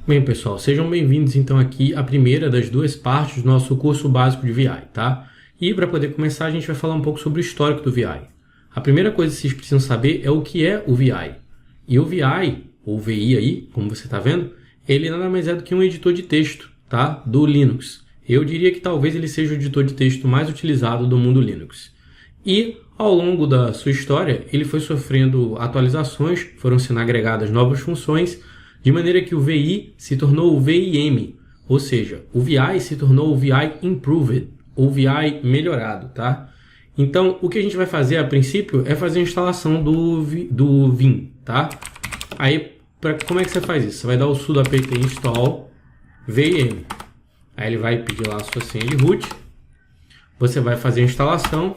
Bem, pessoal, sejam bem-vindos então aqui à primeira das duas partes do nosso curso básico de VI, tá? E para poder começar, a gente vai falar um pouco sobre o histórico do VI. A primeira coisa que vocês precisam saber é o que é o VI. E o VI, ou VI aí, como você está vendo, ele nada mais é do que um editor de texto, tá? Do Linux. Eu diria que talvez ele seja o editor de texto mais utilizado do mundo Linux. E ao longo da sua história, ele foi sofrendo atualizações, foram sendo agregadas novas funções, de maneira que o VI se tornou o VIM, ou seja, o VI se tornou o VI Improved, ou VI melhorado, tá? Então, o que a gente vai fazer a princípio é fazer a instalação do Vim, tá? Aí, como é que você faz isso? Você vai dar o sudo apt install vim. Aí ele vai pedir lá a sua senha de root, você vai fazer a instalação,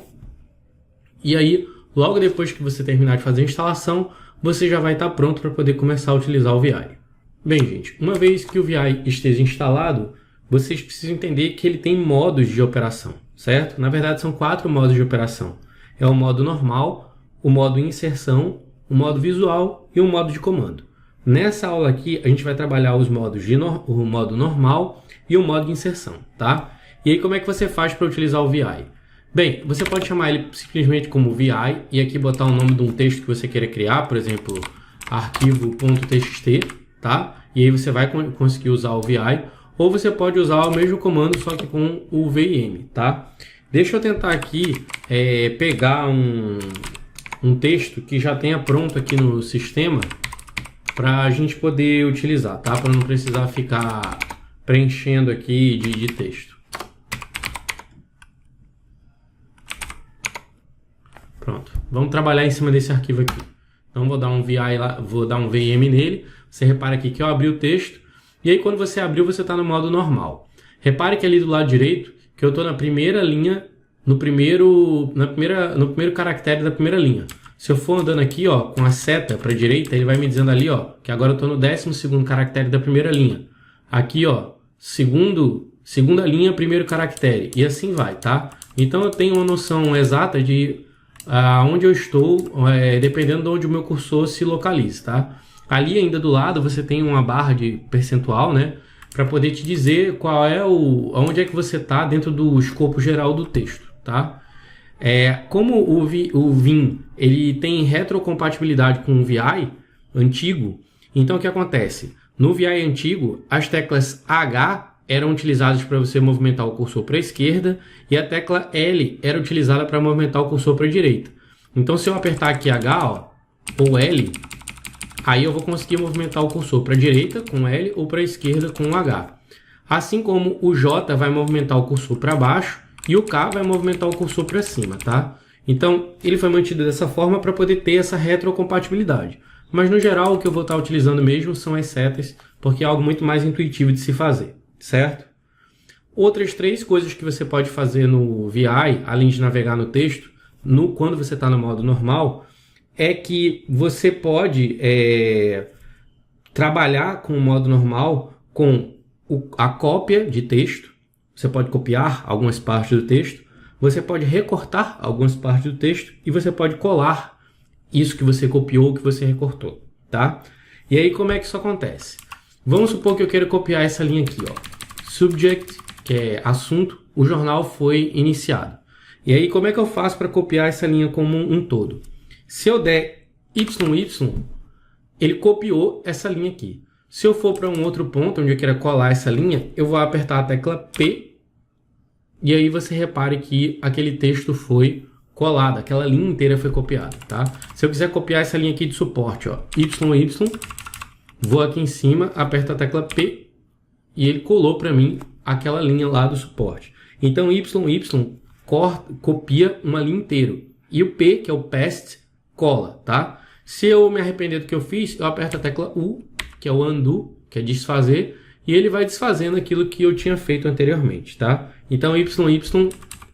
e aí, logo depois que você terminar de fazer a instalação, você já vai estar pronto para poder começar a utilizar o VI. Bem, gente, uma vez que o VI esteja instalado, vocês precisam entender que ele tem modos de operação, certo? Na verdade, são 4 modos de operação. É o modo normal, o modo inserção, o modo visual e o modo de comando. Nessa aula aqui, a gente vai trabalhar os modos o modo normal e o modo de inserção, tá? E aí, como é que você faz para utilizar o VI? Bem, você pode chamar ele simplesmente como VI e aqui botar o nome de um texto que você queira criar, por exemplo, arquivo.txt, tá? E aí você vai conseguir usar o VI, ou você pode usar o mesmo comando, só que com o VIM, tá? Deixa eu tentar aqui pegar um texto que já tenha pronto aqui no sistema para a gente poder utilizar, tá? Para não precisar ficar preenchendo aqui de texto. Pronto, vamos trabalhar em cima desse arquivo aqui. Então vou dar um VI lá, vou dar um VIM nele. Você repara aqui que eu abri o texto. E aí quando você abriu, você está no modo normal. Repare que ali do lado direito, que eu estou na primeira linha, no primeiro caractere da primeira linha. Se eu for andando aqui, ó, com a seta para a direita, ele vai me dizendo ali, ó, que agora eu estou no 12º caractere da primeira linha. Aqui, ó, segunda linha, primeiro caractere. E assim vai, tá? Então eu tenho uma noção exata de onde eu estou, dependendo de onde o meu cursor se localiza, tá? Ali ainda do lado você tem uma barra de percentual, né? Para poder te dizer qual é onde é que você está dentro do escopo geral do texto, tá? Como o Vim ele tem retrocompatibilidade com o VI antigo, então o que acontece? No VI antigo, as teclas H eram utilizadas para você movimentar o cursor para a esquerda e a tecla L era utilizada para movimentar o cursor para a direita. Então, se eu apertar aqui H, ó, ou L, aí eu vou conseguir movimentar o cursor para a direita com L ou para a esquerda com H. Assim como o J vai movimentar o cursor para baixo e o K vai movimentar o cursor para cima, tá? Então, ele foi mantido dessa forma para poder ter essa retrocompatibilidade. Mas, no geral, o que eu vou estar utilizando mesmo são as setas, porque é algo muito mais intuitivo de se fazer. Certo? Outras 3 coisas que você pode fazer no VI, além de navegar no texto, quando você está no modo normal, é que você pode trabalhar com o modo normal com a cópia de texto. Você pode copiar algumas partes do texto, você pode recortar algumas partes do texto e você pode colar isso que você copiou, que você recortou, tá? E aí como é que isso acontece? Vamos supor que eu queira copiar essa linha aqui, ó. Subject, que é assunto, o jornal foi iniciado. E aí, como é que eu faço para copiar essa linha como um todo? Se eu der YY, ele copiou essa linha aqui. Se eu for para um outro ponto, onde eu queira colar essa linha, eu vou apertar a tecla P, e aí você repare que aquele texto foi colado, aquela linha inteira foi copiada, tá? Se eu quiser copiar essa linha aqui de suporte, ó, YY, vou aqui em cima, aperto a tecla P, e ele colou para mim aquela linha lá do suporte. Então, YY copia uma linha inteira. E o P, que é o Paste, cola, tá? Se eu me arrepender do que eu fiz, eu aperto a tecla U, que é o Undo, que é desfazer, e ele vai desfazendo aquilo que eu tinha feito anteriormente, tá? Então, YY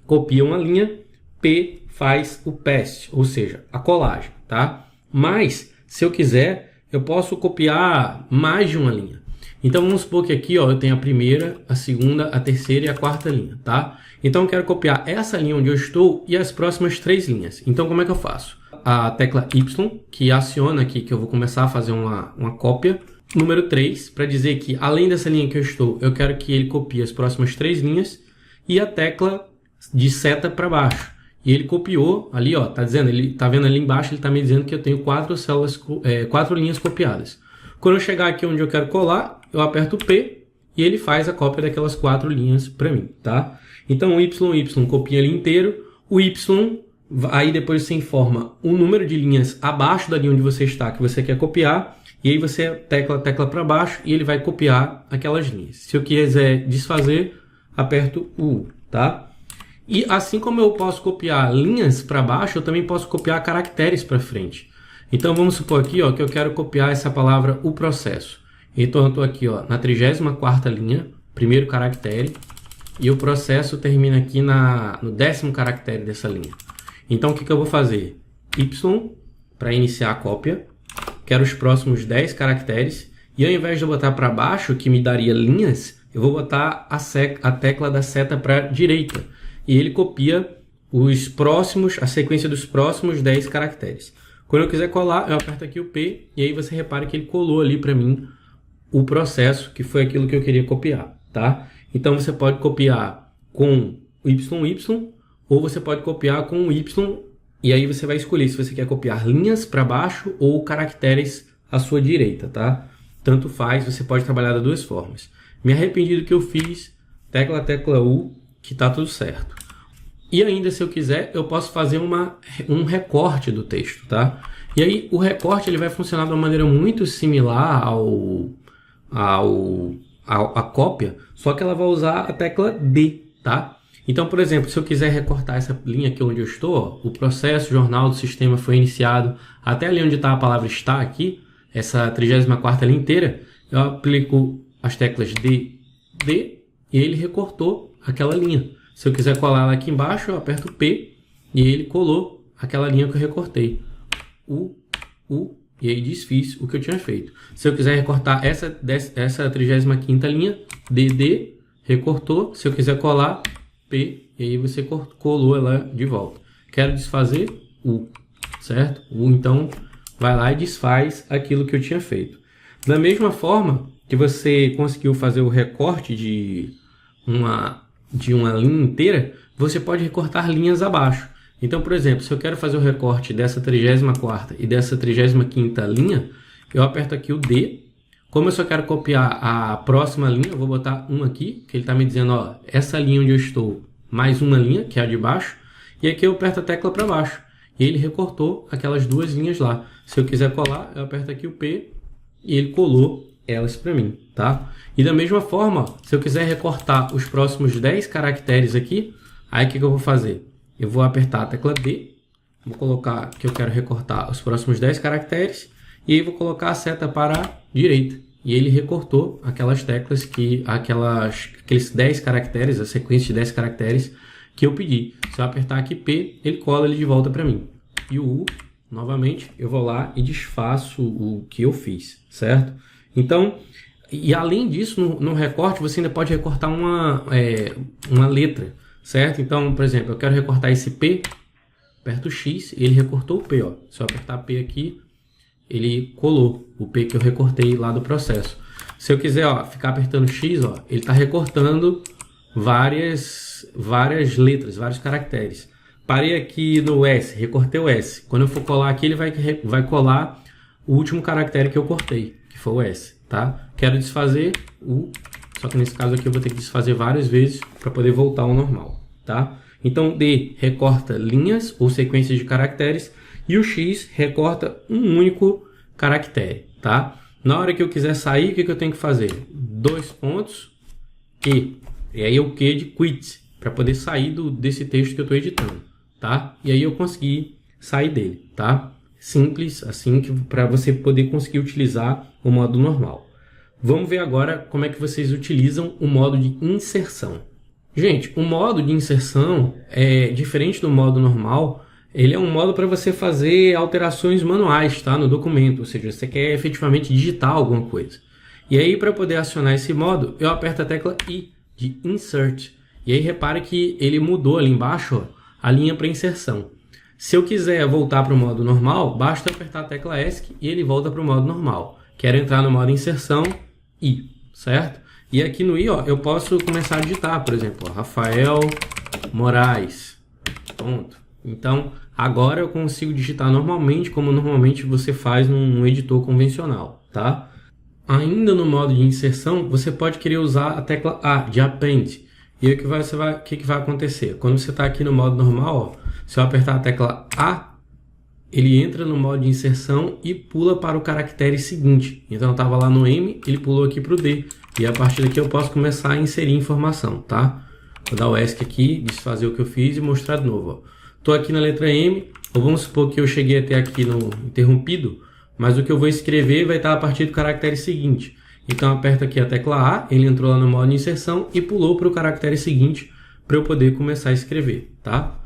copia uma linha, P faz o Paste, ou seja, a colagem, tá? Mas, se eu quiser, eu posso copiar mais de uma linha. Então vamos supor que aqui, ó, eu tenho a primeira, a segunda, a terceira e a quarta linha, tá? Então eu quero copiar essa linha onde eu estou e as próximas 3 linhas. Então como é que eu faço? A tecla Y, que aciona aqui, que eu vou começar a fazer uma cópia. número 3, para dizer que além dessa linha que eu estou, eu quero que ele copie as próximas 3 linhas, e a tecla de seta para baixo. E ele copiou ali, ó, tá dizendo, ele tá vendo ali embaixo, ele tá me dizendo que eu tenho 4 linhas copiadas. Quando eu chegar aqui onde eu quero colar, eu aperto o P e ele faz a cópia daquelas 4 linhas para mim, tá? Então o Y copia ali inteiro, o Y, aí depois você informa o número de linhas abaixo da linha onde você está, que você quer copiar, e aí você tecla para baixo e ele vai copiar aquelas linhas. Se eu quiser desfazer, aperto o U, tá? E assim como eu posso copiar linhas para baixo, eu também posso copiar caracteres para frente. Então vamos supor aqui, ó, que eu quero copiar essa palavra o processo. Então eu estou aqui, ó, na 34ª linha, primeiro caractere, e o processo termina aqui no 10º caractere dessa linha. Então o que eu vou fazer? Y para iniciar a cópia, quero os próximos 10 caracteres, e ao invés de eu botar para baixo, que me daria linhas, eu vou botar a tecla da seta para a direita. E ele copia a sequência dos próximos 10 caracteres. Quando eu quiser colar, eu aperto aqui o P, e aí você repara que ele colou ali para mim o processo, que foi aquilo que eu queria copiar, tá? Então você pode copiar com YY, ou você pode copiar com Y, e aí você vai escolher se você quer copiar linhas para baixo ou caracteres à sua direita, tá? Tanto faz, você pode trabalhar das duas formas. Me arrependi do que eu fiz, tecla U, que tá tudo certo. E ainda, se eu quiser, eu posso fazer um recorte do texto, tá? E aí, o recorte ele vai funcionar de uma maneira muito similar à cópia, só que ela vai usar a tecla D, tá? Então, por exemplo, se eu quiser recortar essa linha aqui onde eu estou, ó, o processo jornal do sistema foi iniciado até ali onde está a palavra está aqui, essa 34ª linha inteira, eu aplico as teclas D, D, e ele recortou aquela linha. Se eu quiser colar ela aqui embaixo, eu aperto P e ele colou aquela linha que eu recortei. E aí desfiz o que eu tinha feito. Se eu quiser recortar essa 35ª linha, DD, recortou. Se eu quiser colar, P, e aí você colou ela de volta. Quero desfazer, U, certo? U, então, vai lá e desfaz aquilo que eu tinha feito. Da mesma forma que você conseguiu fazer o recorte de uma linha inteira, você pode recortar linhas abaixo. Então, por exemplo, se eu quero fazer o recorte dessa 34ª e dessa 35ª linha, eu aperto aqui o D. Como eu só quero copiar a próxima linha, eu vou botar um aqui, que ele está me dizendo, ó, essa linha onde eu estou, mais uma linha, que é a de baixo, e aqui eu aperto a tecla para baixo. E ele recortou aquelas 2 linhas lá. Se eu quiser colar, eu aperto aqui o P e ele colou elas para mim, tá? E da mesma forma, se eu quiser recortar os próximos 10 caracteres aqui, aí o que eu vou fazer? Eu vou apertar a tecla D, vou colocar que eu quero recortar os próximos 10 caracteres, e aí vou colocar a seta para a direita. E ele recortou aquelas teclas, aqueles 10 caracteres, a sequência de 10 caracteres que eu pedi. Se eu apertar aqui P, ele cola ele de volta para mim. E o U, novamente, eu vou lá e desfaço o que eu fiz, certo? Então, e além disso, no recorte, você ainda pode recortar uma letra, certo? Então, por exemplo, eu quero recortar esse P, aperto X e ele recortou o P, ó. Se eu apertar P aqui, ele colou o P que eu recortei lá do processo. Se eu quiser, ó, ficar apertando X, ó, ele está recortando várias letras, vários caracteres. Parei aqui no S, recortei o S. Quando eu for colar aqui, ele vai colar o último caractere que eu cortei, que foi o S, tá? Quero desfazer o... Só que nesse caso aqui eu vou ter que desfazer várias vezes para poder voltar ao normal, tá? Então, D recorta linhas ou sequências de caracteres e o X recorta um único caractere, tá? Na hora que eu quiser sair, o que eu tenho que fazer? 2 pontos, Q. E aí é o Q de quit, para poder sair desse texto que eu estou editando, tá? E aí eu consegui sair dele, tá? Simples, assim, para você poder conseguir utilizar o modo normal. Vamos ver agora como é que vocês utilizam o modo de inserção. Gente, o modo de inserção é diferente do modo normal. Ele é um modo para você fazer alterações manuais, tá, no documento, ou seja, você quer efetivamente digitar alguma coisa. E aí, para poder acionar esse modo, eu aperto a tecla I de Insert. E aí, repare que ele mudou ali embaixo, ó, a linha para inserção. Se eu quiser voltar para o modo normal, basta apertar a tecla ESC e ele volta para o modo normal. quero entrar no modo inserção I, certo? E aqui no I, ó, eu posso começar a digitar, por exemplo, ó, Rafael Moraes, pronto. Então, agora eu consigo digitar normalmente, como normalmente você faz num editor convencional, tá? Ainda no modo de inserção, você pode querer usar a tecla A, de Append. E aí o que vai acontecer? Quando você está aqui no modo normal, ó, se eu apertar a tecla A, ele entra no modo de inserção e pula para o caractere seguinte. Então eu estava lá no M, ele pulou aqui para o D. E a partir daqui eu posso começar a inserir informação, tá? Vou dar o ESC aqui, desfazer o que eu fiz e mostrar de novo. Estou aqui na letra M, ou vamos supor que eu cheguei até aqui no interrompido, mas o que eu vou escrever vai estar a partir do caractere seguinte. Então aperto aqui a tecla A, ele entrou lá no modo de inserção e pulou para o caractere seguinte para eu poder começar a escrever, tá?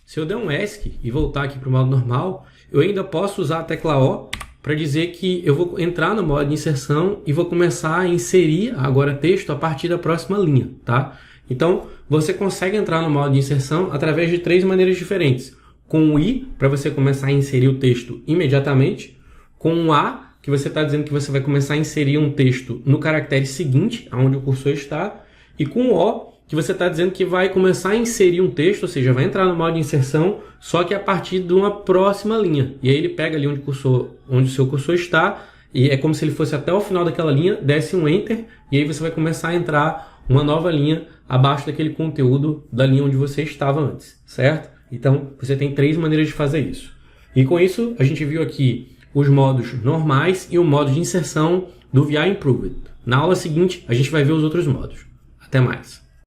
Se eu der um ESC e voltar aqui para o modo normal, eu ainda posso usar a tecla O para dizer que eu vou entrar no modo de inserção e vou começar a inserir agora texto a partir da próxima linha, tá? Então, você consegue entrar no modo de inserção através de 3 maneiras diferentes. Com o I, para você começar a inserir o texto imediatamente. Com o A, que você está dizendo que você vai começar a inserir um texto no caractere seguinte, onde o cursor está. E com o O, que você está dizendo que vai começar a inserir um texto, ou seja, vai entrar no modo de inserção, só que a partir de uma próxima linha. E aí ele pega ali onde o seu cursor está, e é como se ele fosse até o final daquela linha, desce um Enter, e aí você vai começar a entrar uma nova linha abaixo daquele conteúdo da linha onde você estava antes, certo? Então, você tem 3 maneiras de fazer isso. E com isso, a gente viu aqui os modos normais e o modo de inserção do VI Improved. Na aula seguinte, a gente vai ver os outros modos. Até mais!